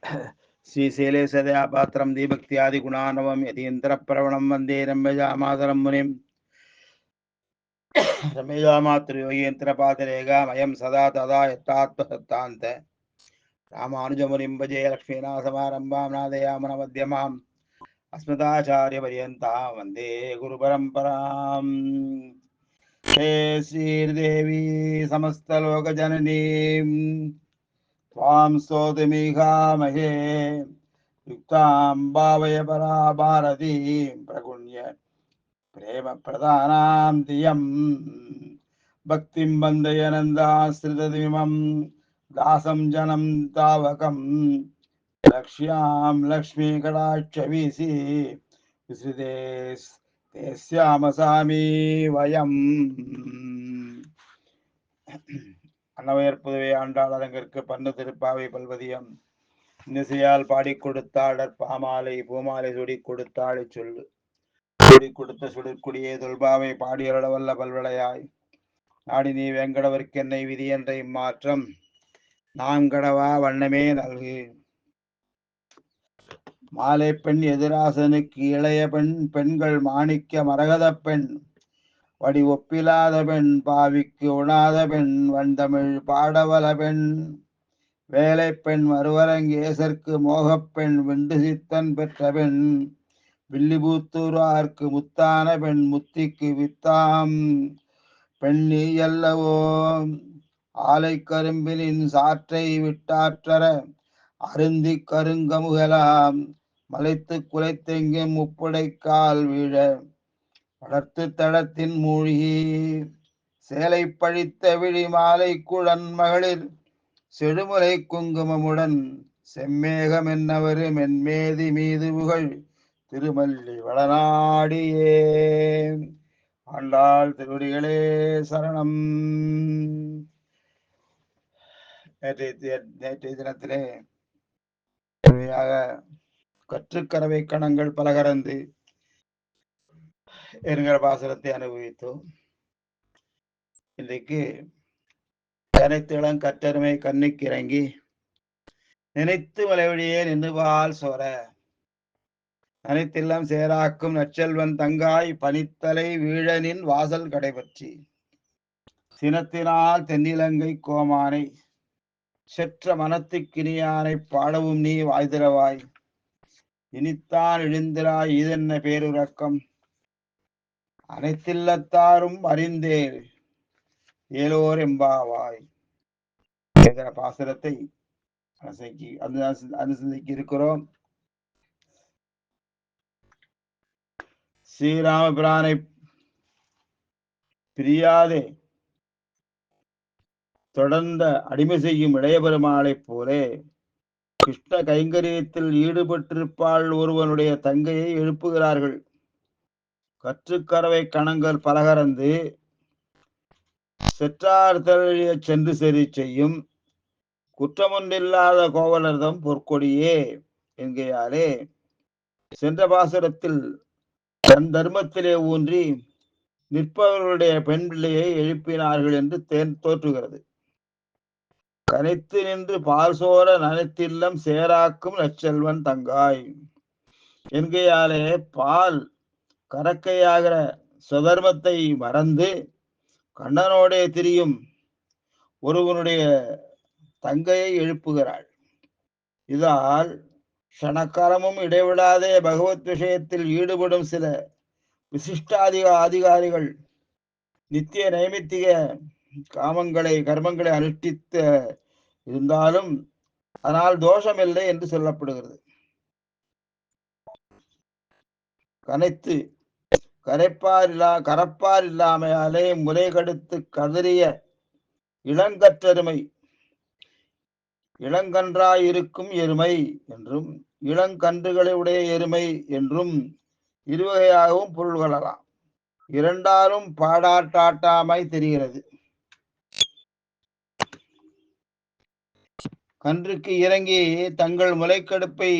श्रीशैले सदया पात्रं दीभक्त्यादि गुणानवं यतीन्द्रप्रवणं वन्दे रम्यजामातरं मुनिं रम्यजामातृयोगीन्द्रपादरेगामयं सदा तदा यत्तात्मसत्तान्त रामानुजमुनिं भजे लक्ष्मीनाथसमारम्भां नादयामनमध्यमाम् अस्मदाचार्यपर्यन्तां वन्दे गुरुपरम्पराम्। हे श्रीदेवी समस्तलोकजननीं त्वां स्तोतुमिहामहे युक्तां भावय परा भारतीं प्रगुण्य प्रेम प्रदानां तियं भक्तिं बन्धयनन्दाश्रितमिमं दासं जनं तावकं लक्ष्यां लक्ष्मीकटाक्षवीसि विसृते ते श्यामसामि वयम्. அன்னவையர் புதுவை ஆண்டாள் அரங்கிற்கு பண்ணு திருப்பாவை பல்வதியம் இன்னிசையால் பாடி கொடுத்தாளர் பாமாலை பூமாலை சுடி கொடுத்தாளை சொல்லு சுடி கொடுத்த சுடுக்குடியே தொல்பாவை பாடியருளவல்ல பல்வளையாய் நாடி நீ வெங்கடவர்க்கென்னை விதி என்ற இம்மாற்றம் நான்கடவா வண்ணமே நல்கு. மாலை பெண் எதிராசனுக்கு இளைய பெண்கள் மாணிக்க மரகத பெண் வடி ஒப்பிலாத பெண் பாவிக்கு உணாத பெண் வந்தமிழ் பாடவல பெண் வேலை பெண் மறுவரங்கேசற்கு மோகப்பெண் விண்டு சித்தன் பெற்ற பெண் வில்லிபுத்தூரார்க்கு முத்தான பெண் முத்திக்கு வித்தாம் பெண் நீ அல்லவோ ஆலை கரும்பினின் சாற்றை விட்டாற்றற அருந்தி கருங்கமுகலாம் மலைத்து குலைத்தெங்கும் முப்புடைக்கால் வீழ வளர்த்து தடத்தின் மூழ்கி சேலை பழித்த விழி மாலை குழன் மகளிர் செழுமுலை குங்குமமுடன் செம்மேகம் என்னவரு மென்மேதி மீது புகழ் திருமல்லி வளநாடியே. ஆண்டாள் திருவடிகளே சரணம். நேற்றைய தினத்திலே கற்றுக்கறவை கணங்கள் பலகரந்து என்கிற பாசனத்தை அனுபவித்தோம். இன்றைக்கு கனைத்திளம் கற்றருமை கண்ணுக்கு இறங்கி நினைத்து மலைவழியே நின்றுபால் சோர நனைத்தெல்லாம் சேராக்கும் நற்செல்வன் தங்காய் பனித்தலை வீழனின் வாசல் கடைபற்றி சினத்தினால் தென்னிலங்கை கோமானை செற்ற மனத்துக்கினியானை பாடவும் நீ வாய்திரவாய் இனித்தான் எழுந்திராய் இதென்ன பேருறக்கம் அனைத்தில்லத்தாரும் அறிந்தே ஏலோர் எம்பாவாய் என்கிற பாசுரத்தை அனுசந்திக்கு இருக்கிறோம். ஸ்ரீராமபிரானை பிரியாதே தொடர்ந்த அடிமை செய்யும் இளைய பெருமாளைப் போலே கிருஷ்ண கைங்கரியத்தில் ஈடுபட்டிருப்பாள் ஒருவனுடைய தங்கையை எழுப்புகிறார்கள். கற்றுக்கறவை கணங்கள் பலகரந்து செற்றார் தழிய சென்று செறி செய்யும் குற்றமொன்றில்லாத கோவலர்தம் பொற்கொடியே என்கையாலே சென்ற பாசுரத்தில் தன் தர்மத்திலே ஊன்றி நிற்பவர்களுடைய பெண் பிள்ளையை எழுப்பினார்கள் என்று தோற்றுகிறது. கனைத்து நின்று பால் சோர நனைத்தில்லம் சேராக்கும் நற்செல்வன் தங்காய் என்கையாலே பால் கறக்கையாகிற சுதர்மத்தை மறந்து கண்ணனோடே திரியும் ஒருவனுடைய தங்கையை எழுப்புகிறாள். இதால் க்ஷணக்காலமும் இடைவிடாதே பகவத் விஷயத்தில் ஈடுபடும் சில அதிகாரிகள் நித்திய நைமித்திக கர்மங்களை அனுஷ்டித்த இருந்தாலும் அதனால் தோஷமில்லை என்று சொல்லப்படுகிறது. கனைத்து கரப்பார் இல்லாமையாலே முலை கடுத்து கதறிய இளங்கற்றெருமை இளங்கன்றாயிருக்கும் எருமை என்றும் இளங்கன்றுகளை உடைய எருமை என்றும் இருவகையாகவும் பொருள் கொள்ளலாம். இரண்டாலும் பாடாட்டாட்டாமாய் தெரிகிறது. கன்றுக்கு இறங்கி தங்கள் முளைக்கடுப்பை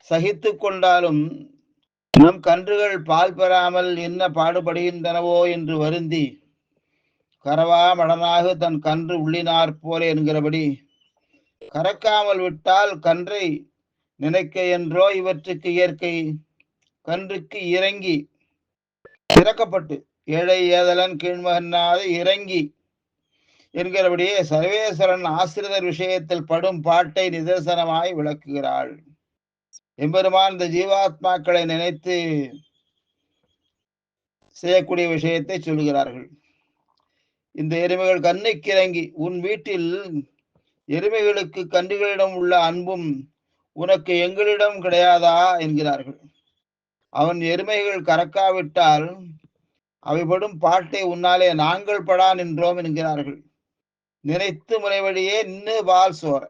சகித்து கொண்டாலும் நம் கன்றுகள் பால் பெறாமல் என்ன பாடுபடுகின்றனவோ என்று வருந்தி கரவா மடனாக தன் கன்று உள்ளினார் போல என்கிறபடி கறக்காமல் விட்டால் கன்றை நினைக்க என்றோ இவற்றுக்கு இயற்கை. கன்றுக்கு இறங்கி இறக்கப்பட்டு ஏழை ஏதலன் கீழ்மகனாது இறங்கி என்கிறபடியே சர்வேஸ்வரன் ஆசிரியர் விஷயத்தில் படும் பாட்டை நிதர்சனமாய் விளக்குகிறாள். எம்பெருமான் இந்த ஜீவாத்மாக்களை நினைத்து செய்யக்கூடிய விஷயத்தை சொல்லுகிறார்கள். இந்த எருமைகள் கண்ணுக்கு இறங்கி உன் வீட்டில் எருமைகளுக்கு கன்றுகளிடம் உள்ள அன்பும் உனக்கு எங்களிடம் கிடையாதா என்கிறார்கள். அவன் எருமைகள் கறக்காவிட்டால் அவை படும் பாட்டை உன்னாலே நாங்கள் படா நின்றோம் என்கிறார்கள். நினைத்து முறைவழியே நின்று பால் சோர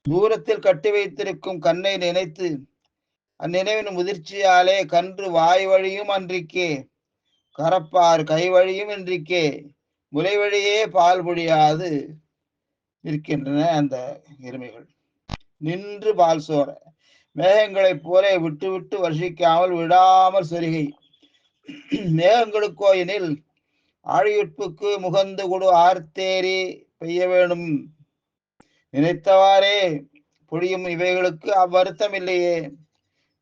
தூரத்தில் கட்டி வைத்திருக்கும் கண்ணை நினைத்து அந்நினைவின் முதிர்ச்சியாலே கன்று வாய் வழியும் அன்றிக்கே கரப்பார் கை வழியும் இன்றிக்கே முறை வழியே பால் பொழியாது இருக்கின்றன அந்த எருமைகள். நின்று பால் சோர மேகங்களைப் போல விட்டு விட்டு வருஷிக்காமல் விடாமல் சொருகை. மேகங்களுக்கோ எனில் ஆழியுட்புக்கு முகந்து கொடு ஆர்த்தேரி பெய்ய வேணும் நினைத்தவாறே பொழியும் இவைகளுக்கு அவ்வருத்தம் இல்லையே.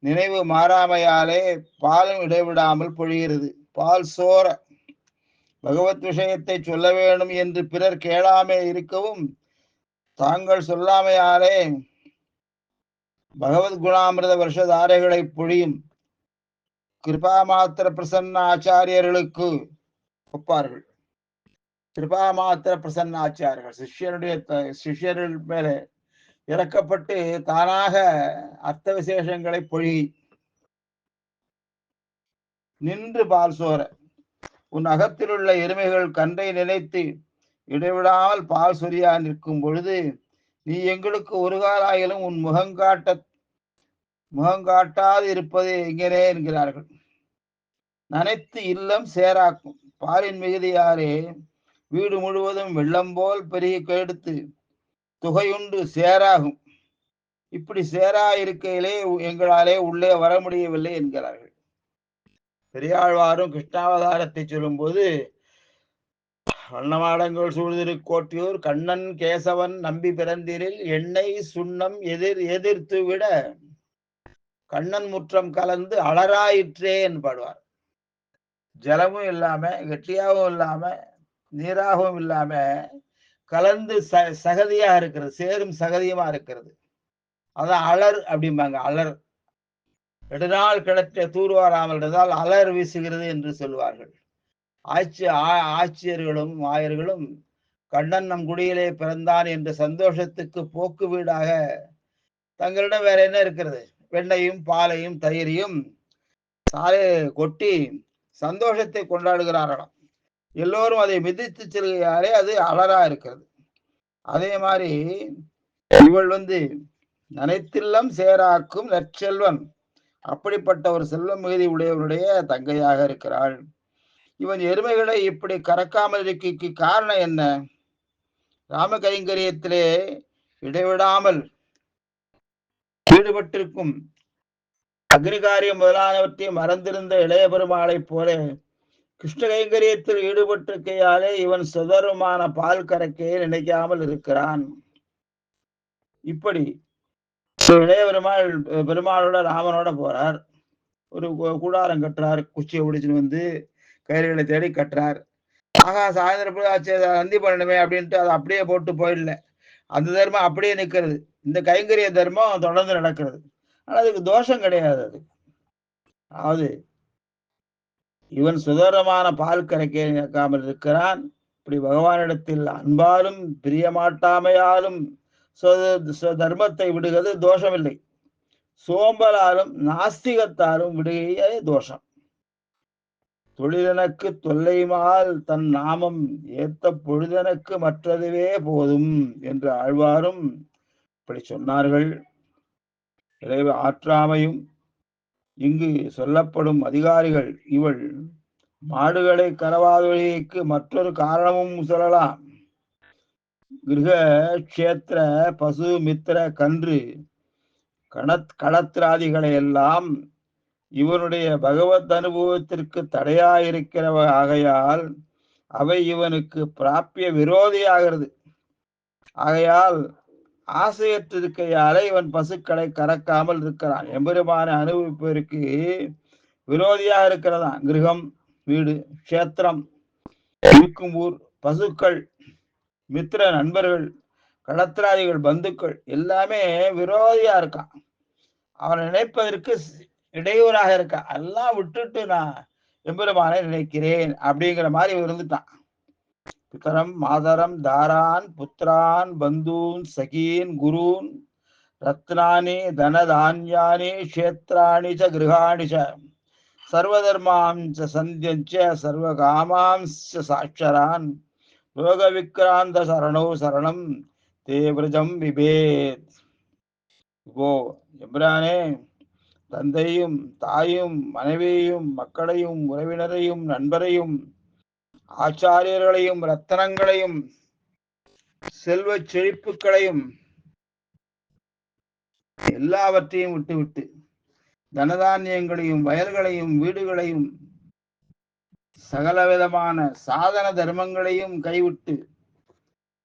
நினைவு மாறாமையாலே பாலும் இடைவிடாமல் பொழிகிறது. பால் சோர பகவத் விஷயத்தை சொல்ல வேணும் என்று பிறர் கேளாமே இருக்கவும் தாங்கள் சொல்லாமையாலே பகவத் குணாமிரத வருஷதாரைகளை பொழியும் கிருபா மாத்திர பிரசன்ன ஆச்சாரியர்களுக்கு ஒப்பார்கள். கிருபா மாத்திர பிரசன்ன ஆச்சாரியர்கள் சிஷ்யர்கள் மேல இறக்கப்பட்டு தானாக அர்த்த விசேஷங்களை பொழி நின்று பால் சோர உன் அகத்தில் உள்ள எருமைகள் கன்றை நினைத்து இடைவிடாமல் பால் சொரியா நிற்கும் பொழுது நீ எங்களுக்கு ஒரு காலாயிலும் உன் முகங்காட்டாது இருப்பது எங்கனே என்கிறார்கள். நனைத்து இல்லம் சேராக்கும் பாலின் மிகுதியாரே வீடு முழுவதும் வெள்ளம் போல் பெருகி கெடுத்து துகையுண்டு சேராகும். இப்படி சேரா இருக்கையிலே எங்களாலே உள்ளே வர முடியவில்லை என்கிறார்கள். பெரியாழ்வாரும் கிருஷ்ணாவதாரத்தை சொல்லும் போது வண்ணமாடங்கள் சூழ்திரு கோட்டியூர் கண்ணன் கேசவன் நம்பி பிறந்திரில் எண்ணெய் சுண்ணம் எதிர்த்து விட கண்ணன் முற்றம் கலந்து அலராயிற்றேன் பாடுவார். ஜலமும் இல்லாம கெட்டியாகவும் இல்லாம நீராகவும் இல்லாம கலந்து சகதியா இருக்கிறது, சேரும் சகதியமா இருக்கிறது. அதான் அலர் அப்படிம்பாங்க. அலர் நெடுநாள் கிடக்க தூர்வாராமல் இருந்தால் அலர் வீசுகிறது என்று சொல்வார்கள். ஆட்சியர்களும் ஆயர்களும் கண்ணன் நம் குடியிலே பிறந்தான் என்ற சந்தோஷத்துக்கு போக்கு வீடாக தங்களிடம் வேற என்ன இருக்கிறது, வெண்ணையும் பாலையும் தயிரையும் சாலை கொட்டி சந்தோஷத்தை கொண்டாடுகிறார்களாம். எல்லோரும் அதை மிதித்து செல்கிறாரே, அது அலரா இருக்கிறது. அதே மாதிரி இவள் நனைத்தில்லம் சேராக்கும் நற்செல்வன், அப்படிப்பட்ட ஒரு செல்வம் மிகுதி உடையவருடைய தங்கையாக இருக்கிறாள். இவன் எருமைகளை இப்படி கறக்காமல் இருக்க காரணம் என்ன? ராம கைங்கரியத்திலே இடைவிடாமல் ஈடுபட்டிருக்கும் அக்னிகாரியம் முதலானவற்றை மறந்திருந்த இளைய பெருமாளை போல கிருஷ்ண கைங்கரியத்தில் ஈடுபட்டிருக்கையாலே இவன் சுதர்மமான பால் கறக்கையை நினைக்காமல் இருக்கிறான். இப்படி இளைய பெருமாளோட ராமனோட போறார். ஒரு கூடாரம் கட்டுறார், குச்சியை பிடிச்சுன்னு கயிறுகளை தேடி கட்டுறார். ஆகா சாயந்தரம் நந்தி பண்ணணுமே அப்படின்ட்டு அதை அப்படியே போட்டு போயிடல. அந்த தர்மம் அப்படியே நிற்கிறது. இந்த கைங்கரிய தர்மம் தொடர்ந்து நடக்கிறது. ஆனா அதுக்கு தோஷம் கிடையாது. அதாவது இவன் சுதரமான பால் கறக்கை நிற்காமல் இருக்கிறான். இப்படி பகவானிடத்தில் அன்பாலும் பிரியமாட்டாமையாலும் தர்மத்தை விடுகிறது தோஷமில்லை. சோம்பலாலும் நாஸ்திகத்தாலும் விடுகையே தோஷம். தொழிலனுக்கு தொல்லைமால் தன் நாமம் ஏத்த பொழுதனுக்கு மற்றதுவே போதும் என்று ஆழ்வாரும் இப்படி சொன்னார்கள். இறைவ ஆற்றாமையும் இங்கு சொல்லப்படும் அதிகாரிகள் இவள் மாடுகளை கரவாதொழிக்கு மற்றொரு காரணமும் சொல்லலாம். கிரக கஷேத்திர பசு மித்திர கன்று களத்திராதிகளை எல்லாம் இவனுடைய பகவத் அனுபவத்திற்கு தடையாயிருக்கிறவ ஆகையால் அவை இவனுக்கு பிராப்பிய விரோதியாகிறது. ஆகையால் ஆசையற்றிருக்கையாலே இவன் பசுக்களை கறக்காமல் இருக்கிறான். எம்பெருமான அனுபவிப்பதற்கு விரோதியாக இருக்கிறதா. கிரகம், வீடு, கஷேத்திரம், இருக்கும் ஊர், பசுக்கள், மித்திர நண்பர்கள், கடத்திராதிகள், பந்துக்கள் எல்லாமே விரோதியா இருக்கான். அவனை நினைப்பதற்கு இடையூறாக இருக்கா. எல்லாம் விட்டுட்டு நான் எம்பெருமானை நினைக்கிறேன் அப்படிங்கிற மாதிரி இருந்துட்டான். பிதரம் மாதரம் தாரான் புத்திரான் பந்தூன் சகீன் குருன் ரத்னானி தனதான்யானி கஷேத்ராணி ச கிருஹாணி ச சர்வதர்மாஞ்ச சந்தியஞ்ச சர்வகாமாம்ச சாட்சரான் லோக விக்ராந்த சரணோ சரணம் தேவிரஜம் விபேத். இப்போ எம்பிரானே, தந்தையும் தாயும் மனைவியையும் மக்களையும் உறவினரையும் நண்பரையும் ஆச்சாரியர்களையும் ரத்தனங்களையும் செல்வ செழிப்புகளையும் எல்லாவற்றையும் விட்டுவிட்டு தனதானியங்களையும் வயல்களையும் வீடுகளையும் சகலவிதமான சாதன தர்மங்களையும் கைவிட்டு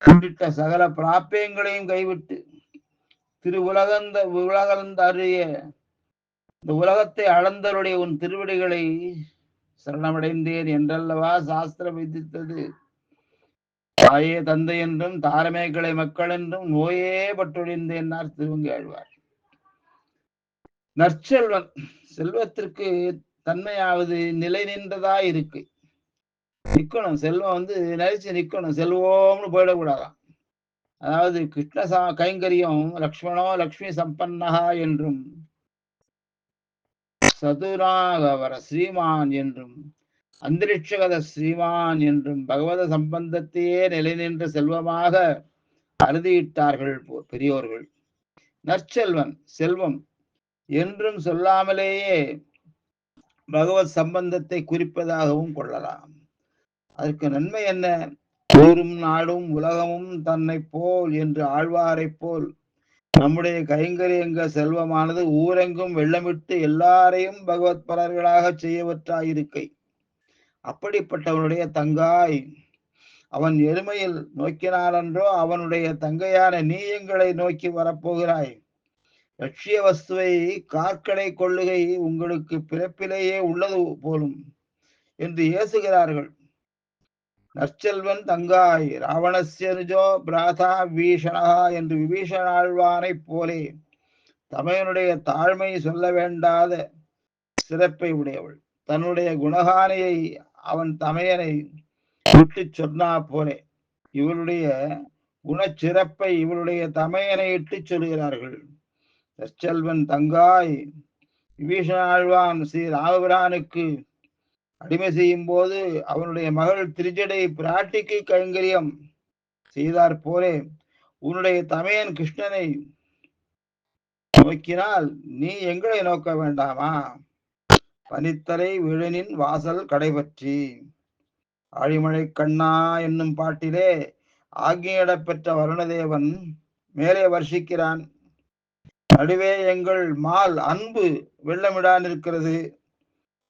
உள்ளிட்ட சகல பிராப்பியங்களையும் கைவிட்டு உலகந்த அறிய இந்த உலகத்தை அளந்தருடைய உன் திருவடிகளை சரணமடைந்தேன் என்றல்லவா சாஸ்திரம் விதித்தது. தாயே தந்தை என்றும் தாரமேக்களை மக்கள் என்றும் நோயே பட்டொழிந்தேன் திருவங்கி ஆழ்வார். நற்செல்வன் செல்வத்திற்கு தன்மையாவது நிலை நின்றதா இருக்கு. நிக்கணும், செல்வம் நினைச்சு நிக்கணும், செல்வோம்னு போயிடக்கூடாதான். அதாவது கிருஷ்ண கைங்கரியம் லக்ஷ்மணோ லக்ஷ்மி சம்பன்னகா என்றும் சதுராகவர ஸ்ரீமான் என்றும் அந்தரிட்சகத ஸ்ரீமான் என்றும் பகவத சம்பந்தத்தையே நிலை நின்ற செல்வமாக அறுதியிட்டார்கள் பெரியோர்கள். நற்செல்வன் செல்வம் என்றும் சொல்லாமலேயே பகவத் சம்பந்தத்தை குறிப்பதாகவும் கொள்ளலாம். அதற்கு நன்மை என்ன? ஊரும் நாடும் உலகமும் தன்னை போல் என்று ஆழ்வாரை போல் நம்முடைய கைங்கரியங்க செல்வமானது ஊரெங்கும் வெள்ளமிட்டு எல்லாரையும் பகவத் பரர்களாக செய்யவற்றாயிருக்கை. அப்படிப்பட்டவனுடைய தங்காய் அவன் எருமையில் நோக்கினானன்றோ அவனுடைய தங்கையான நீ எங்களை நோக்கி வரப்போகிறாய். லட்சிய வஸ்துவை கார்க்கடை கொள்ளுகை உங்களுக்கு பிறப்பிலேயே உள்ளது போலும் என்று ஏசுகிறார்கள். நற்செல்வன் தங்காய் ராவணஸ்யனுஜோ பிராதா விபீஷணா என்று விபீஷணாழ்வானை போலே தமையனுடைய தாழ்மை சொல்ல வேண்டாத சிறப்பை உடையவள். தன்னுடைய குணகானையை அவன் தமையனை விட்டு சொன்னா போலே இவளுடைய குணச்சிறப்பை இவளுடைய தமையனை இட்டு சொல்கிறார்கள். நற்செல்வன் தங்காய் விபீஷணாழ்வான் ஸ்ரீ ராமபிரானுக்கு அடிமை செய்யும் போது அவனுடைய மகள் திருஜடை பிராட்டிக்கு கைங்கரியம் செய்தார் போலே உன்னுடைய தமையன் கிருஷ்ணனை நோக்கினால் நீ எங்களை நோக்க வேண்டாமா? பனித்தரை விழனின் வாசல் கடைபற்றி ஆழிமழை கண்ணா என்னும் பாட்டிலே ஆக்ஞையிட பெற்ற வருணதேவன் மேலே வர்ஷிக்கிறான். நடுவே எங்கள் மால் அன்பு வெள்ளமிடான் இருக்கிறது,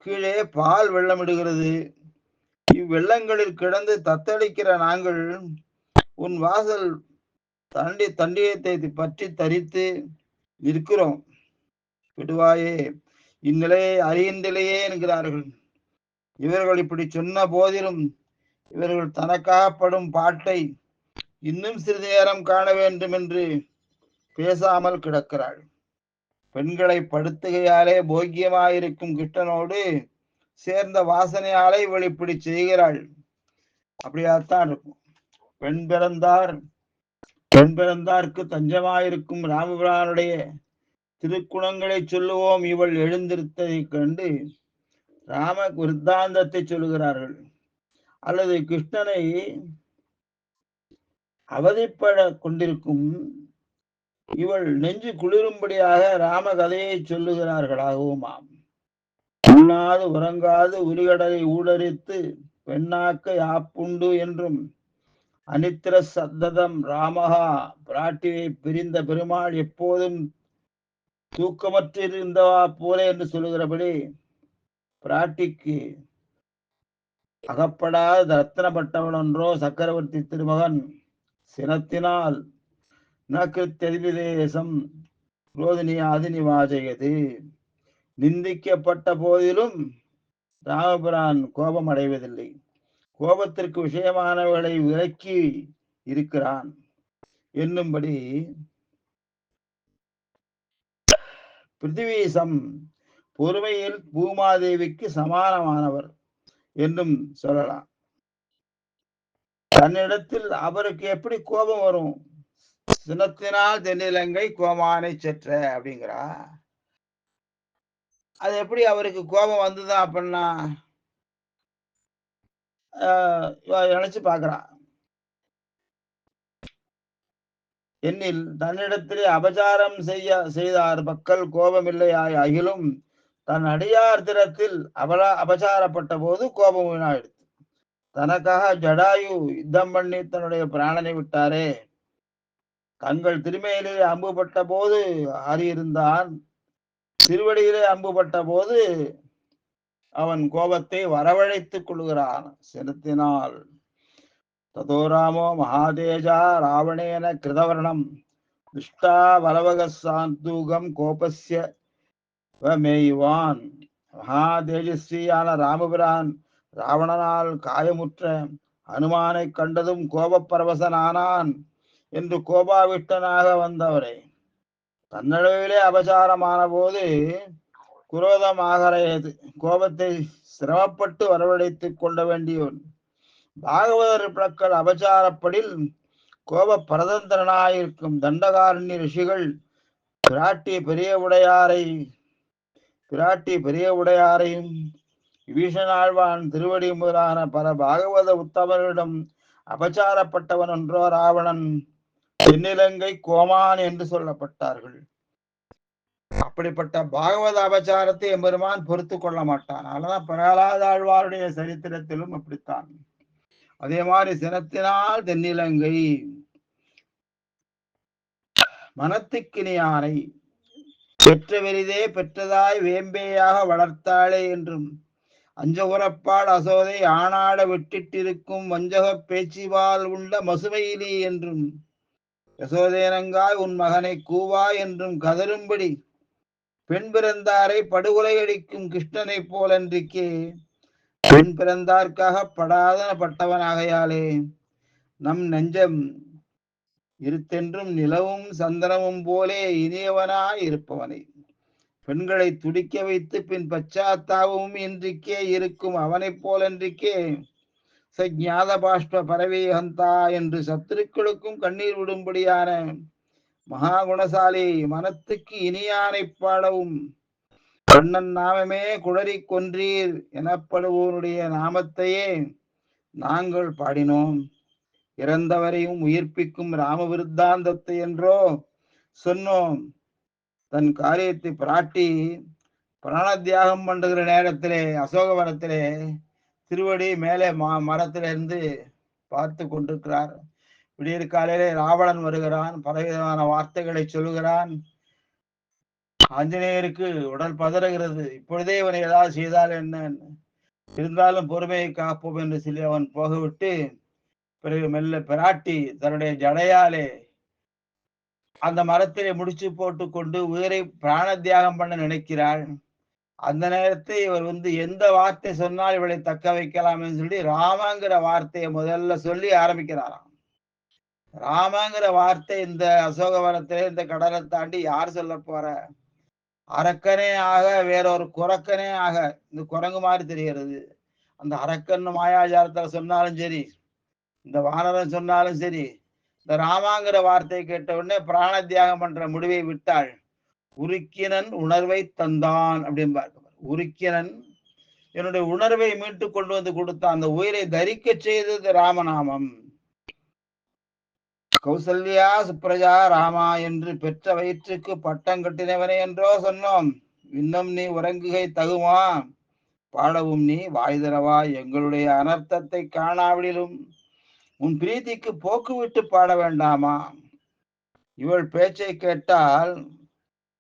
கீழே பால் வெள்ளமிடுகிறது. இவ்வெள்ளங்களில் கிடந்து தத்தளிக்கிற நாங்கள் உன் வாசல் தண்டியத்தை பற்றி தரித்து நிற்கிறோம். விடுவாயே, இந்நிலையை அறிகின்றலையே என்கிறார்கள். இவர்கள் இப்படி சொன்ன போதிலும் இவர்கள் தனக்காகப்படும் பாட்டை இன்னும் சிறிது நேரம் காண வேண்டும் என்று பேசாமல் கிடக்கிறாள். பெண்களை படுத்துகையாலே போக்கியமாயிருக்கும் கிருஷ்ணனோடு சேர்ந்த வாசனையாலே இவள் இப்படி செய்கிறாள். அப்படியாத்தான் இருக்கும். பெண் பிறந்தார்க்கு தஞ்சமாயிருக்கும் ராமபிரானுடைய திருக்குணங்களை சொல்லுவோம். இவள் எழுந்திருத்ததை கண்டு ராம விருத்தாந்தத்தை சொல்லுகிறார்கள். அல்லது கிருஷ்ணனை அவதிப்பட கொண்டிருக்கும் இவள் நெஞ்சு குளிரும்படியாக ராம கதையை சொல்லுகிறார்களாகுமாம். உண்ணாது உறங்காது உரிகடலை ஊடரித்து பெண்ணாக்க யாப்புண்டு என்றும் அனித்திர சத்ததம் ராமகா பிராட்டியை பிரிந்த பெருமாள் எப்போதும் தூக்கமற்றிருந்தவா போல என்று சொல்லுகிறபடி பிராட்டிக்கு அகப்படாத ரத்தனப்பட்டவன் ஒன்றோ சக்கரவர்த்தி திருமகன் சினத்தினால் நகிருத்யதிவிதேசம் ரோதினியாது நிவாஜயது. நிந்திக்கப்பட்ட போதிலும் ராமபிரான் கோபம் அடைவதில்லை. கோபத்திற்கு விஷயமானவர்களை விலக்கி இருக்கிறான் என்னும்படி பிருத்திவீசம் பொறுமையில் பூமாதேவிக்கு சமானமானவர் என்றும் சொல்லலாம். தன்னிடத்தில் அவருக்கு எப்படி கோபம் வரும்? சினத்தினால் தென்னிலங்கை கோமானை செற்ற அப்படிங்கிறா. அது எப்படி அவருக்கு கோபம் வந்துதான் அப்படின்னா நினைச்சு பாக்குறான். என்னில் தன்னிடத்திலே அபச்சாரம் செய்தார் மக்கள் கோபமில்லையாய் அகிலும் தன் அடியார் திறத்தில் அபச்சாரப்பட்ட போது கோபம் வீணாயிடுது. தனக்காக ஜடாயு யுத்தம் பண்ணி தன்னுடைய பிராணனை விட்டாரே, தங்கள் திருமையிலே அம்புபட்ட போது ஆறியிருந்தான். திருவடியிலே அம்புபட்ட போது அவன் கோபத்தை வரவழைத்துக் கொள்கிறான் சினத்தினால். ததோ ராமோ மகாதேஜா ராவணேன கிருதவர்ணம் துஷ்டா பலவக சாந்தூகம் கோபஸ்ய மேயுவான். மகாதேஜஸ்ரீயான ராமபிரான் ராவணனால் காயமுற்ற அனுமானை கண்டதும் கோபப்பரவசனானான் என்று கோபாவிஷ்டனாக வந்தவரே. தன்னளவிலே அபசாரமான போது குரோதமாகறது கோபத்தை சிரமப்பட்டு வரவழைத்துக் கொள்ள வேண்டியவன். பாகவதர் பிளக்கள் அபச்சாரப்படில் கோப பரதந்திரனாயிருக்கும் தண்டகாரண்ய ரிஷிகள் பிராட்டி பெரிய உடையாரையும் விபீஷணாழ்வான் திருவடி முதலான பல பாகவத உத்தமர்களிடம் அபச்சாரப்பட்டவன் என்றோ ராவணன் தென்னிலங்கை கோமான் என்று சொல்லப்பட்டார்கள். அப்படிப்பட்ட பாகவத அபச்சாரத்தை எம்பெருமான் பொறுத்து கொள்ள மாட்டான். அதனாலதான் பிரகலாதாழ்வாருடைய சரித்திரத்திலும் அப்படித்தான். அதே மாதிரி சினத்தினால் தென்னிலங்கை மனத்துக்கினியானை பெற்ற வெறிதே பெற்றதாய் வேம்பேயாக வளர்த்தாளே என்றும் அஞ்சகுரப்பால் அசோதை ஆனாட விட்டிட்டிருக்கும் வஞ்சக பேச்சிவால் உள்ள மசுமையிலி என்றும் யசோதேனங்காய் உன் மகனை கூவாய் என்றும் கதரும்படி பெண் பிறந்தாரை படுகொலையடிக்கும் கிருஷ்ணனை போலன்றிக்கே பெண் பிறந்தார்க்காக படாதன பட்டவனாகையாலே நம் நெஞ்சம் இருத்தென்றும் நிலவும் சந்தனமும் போலே இனியவனாய் இருப்பவனை பெண்களை துடிக்க வைத்து பின் பச்சாத்தாவும் இன்றிக்கே இருக்கும் அவனைப் போலன்றிக்கே சஜாத பாஷ்ப பரவேகந்தா என்று சத்துருக்களுக்கும் கண்ணீர் விடும்படியான மகாகுணசாலி மனத்துக்கு இனியானை பாடவும் கண்ணன் நாமமே குளறி கொன்றீர் எனப்படுவோனுடைய நாமத்தையே நாங்கள் பாடினோம். இறந்தவரையும் உயிர்ப்பிக்கும் ராம விருத்தாந்தத்தை என்றோ சொன்னோம். தன் காரியத்தை பிராட்டி பிராண தியாகம் பண்ணுகிற நேரத்திலே அசோகவனத்திலே திருவடி மேலே மரத்திலிருந்து பார்த்து கொண்டிருக்கிறார். விடியற் காலையிலே ராவணன் வருகிறான், பலவிதமான வார்த்தைகளை சொல்லுகிறான். ஆஞ்சநேயருக்கு உடல் பதறுகிறது. இப்பொழுதே இவனை ஏதாவது செய்தால் என்ன, இருந்தாலும் பொறுமையை காப்போம் என்று சொல்லி அவன் போகவிட்டு பிறகு மெல்ல பிராட்டி தன்னுடைய ஜடையாலே அந்த மரத்திலே முடிச்சு போட்டு கொண்டு உயிரை பிராண தியாகம் பண்ண நினைக்கிறாள். அந்த நேரத்தை இவர் எந்த வார்த்தை சொன்னால் இவளை தக்க வைக்கலாம் என்று சொல்லி ராமங்கிற வார்த்தையை முதல்ல சொல்லி ஆரம்பிக்கிறாராம். ராமங்கிற வார்த்தை இந்த அசோகவனத்திலே இந்த கடலை தாண்டி யார் சொல்ல போற? அரக்கனே ஆக வேறொரு குரக்கனே ஆக, இந்த குரங்கு மாதிரி தெரிகிறது. அந்த அரக்கன் மாயாஜாலத்துல சொன்னாலும் சரி, இந்த வானரன் சொன்னாலும் சரி, இந்த ராமாங்கிற வார்த்தையை கேட்ட உடனே பிராண தியாகம் பண்ற முடிவை விட்டாள். உருக்கினன் உணர்வை தந்தான் அப்படின்பார். உருக்கினன் என்னுடைய உணர்வை மீட்டு கொண்டு வந்து கொடுத்தான். அந்த உயிரை தரிக்க செய்தது ராமநாமம். கௌசல்யா சுப்ரஜா ராமா என்று பெற்ற வயிற்றுக்கு பட்டம் கட்டினவனே என்றோ சொன்னோம். இன்னும் நீ உறங்குகை தகுமா? பாடவும் நீ வாய்தரவா? எங்களுடைய அனர்த்தத்தை காணாவிடிலும் உன் பிரீதிக்கு போக்குவிட்டு பாட வேண்டாமா? இவள் பேச்சை கேட்டால்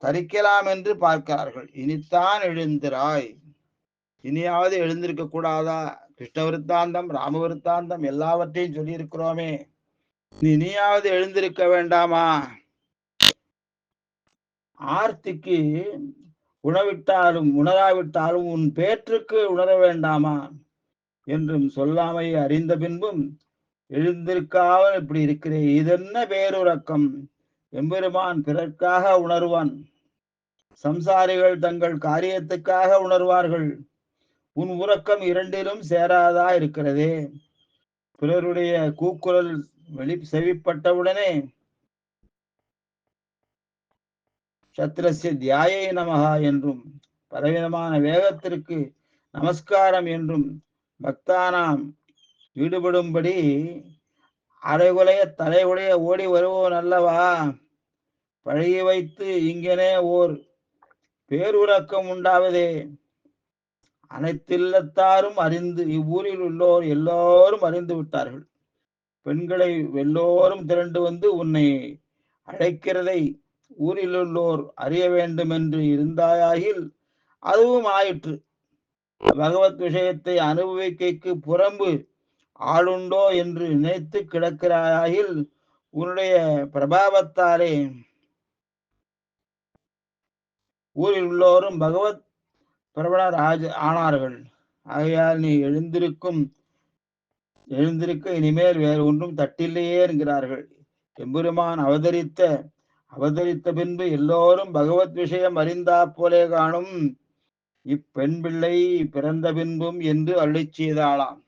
தரிக்கலாம் என்று பார்க்கிறார்கள். இனித்தான் எழுந்திராய், இனியாவது எழுந்திருக்க கூடாதா? கிருஷ்ண விருத்தாந்தம் ராம விருத்தாந்தம் எல்லாவற்றையும் சொல்லியிருக்கிறோமே. நீயாவது எழுந்திருக்க வேண்டாமா? ஆர்த்திக்கு உணவிட்டாலும் உணராவிட்டாலும் உன் பேற்றுக்கு உணர வேண்டாமா என்றும் சொல்லாமை அறிந்த பின்பும் எழுந்திருக்காமல் இப்படி இருக்கிறேன், இதென்ன பேருறக்கம்? எம்பெருமான் பிறர்க்காக உணர்வான், சம்சாரிகள் தங்கள் காரியத்துக்காக உணர்வார்கள். உன் உறக்கம் இரண்டிலும் சேராதா இருக்கிறதே. பிறருடைய கூக்குரல் செவிப்பட்டவுடனே சத்ரஸ்ய தியாயை நமகா என்றும் பலவிதமான வேகத்திற்கு நமஸ்காரம் என்றும் பக்தானாம் ஈடுபடும்படி அரைகுலைய தலைகுலைய ஓடி வருவோன் அல்லவா. பழகி வைத்து இங்கனே ஓர் பேருறக்கம் உண்டாவதே. அனைத்தில்லத்தாரும் அறிந்து, இவ்வூரில் உள்ளோர் எல்லோரும் அறிந்து விட்டார்கள். பெண்களை எல்லோரும் திரண்டு வந்து உன்னை அழைக்கிறதை ஊரில் உள்ளோர் அறிய வேண்டும் என்று இருந்தாயாகில் அதுவும் ஆயிற்று. பகவத் விஷயத்தை அனுபவிக்கைக்கு புறம்பு ஆளுண்டோ என்று நினைத்து கிடக்கிறாயாகில் உன்னுடைய பிரபாவத்தாலே ஊரில் உள்ளோரும் பகவத் பிரபலர் ஆனார்கள். ஆகையால் நீ எழுந்திருக்க இனிமேல் வேறு ஒன்றும் தட்டில்லையே என்கிறார்கள். எம்பெருமான் அவதரித்த பின்பு எல்லோரும் பகவத் விஷயம் அறிந்தா போலே காணும். இப்பெண் பிள்ளை பிறந்த பின்பும் என்று அருளிச் செய்தாளாம்.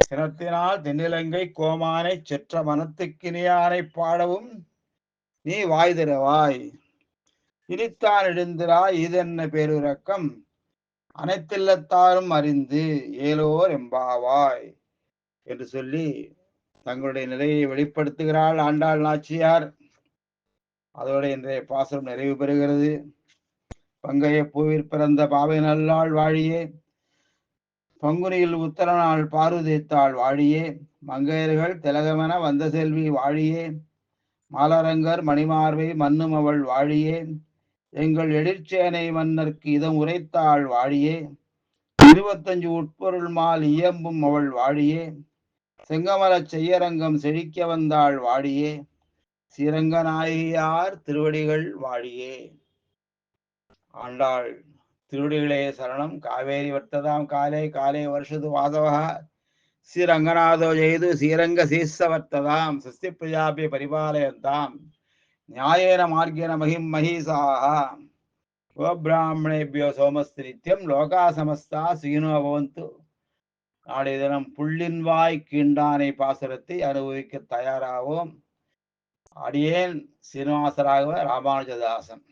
சினத்தினால் தென்னிலங்கை கோமானை செற்ற மனத்துக்கினியானை பாடவும் நீ வாய் திறவாய். இனித்தான் எழுந்திராய், இதென்ன பேருறக்கம்? அனைத்தில்லத்தாரும் அறிந்து ஏலோர் எம்பாவாய் என்று சொல்லி தங்களுடைய நிலையை வெளிப்படுத்துகிறாள் ஆண்டாள் நாச்சியார். அதோடு இன்றைய பாசுரம் நிறைவு பெறுகிறது. பங்கைய பூவிற் பிறந்த பாவை நல்லாள் வாழியே, பங்குனியில் உத்தர நாள் பாருதேத்தாள் வாழியே, மங்கையர்கள் திலகமென வந்த செல்வி வாழியே, மாலரங்கர் மணிமார்வை மன்னும் அவள் வாழியே, எங்கள் எழிற்சேனை மன்னர்க்கு இதம் உரைத்தாள் வாழியே, 25 உட்பொருள் மால் இயம்பும் அவள் வாழியே, செங்கமலச் செய்யரங்கம் செழிக்க வந்தாள் வாழியே, ஸ்ரீரங்க நாயகியார் திருவடிகள் வாழியே. ஆண்டாள் திருவடிகளே சரணம். காவேரி வர்த்ததாம் காலே காலே வருஷது வாதவः ஸ்ரீரங்கநாதோ ஜெயது ஸ்ரீரங்க சீஸ்ஸ வர்த்ததாம் சஸ்தி பிரஜாபிய பரிபாலயந்தாம் நியாயேன மார்கேன மகிம் மஹீசாः கோபிராமணேபியோ சோமஸ்தி நித்யம் லோகா சமஸ்தா சுகினோ பவந்து. நாளைய தினம் புள்ளின் வாய் கீண்டானை பாசுரத்தை அனுபவிக்க தயாராவோம். அடியேன் சீனிவாசராகவ ராமானுஜதாசன்.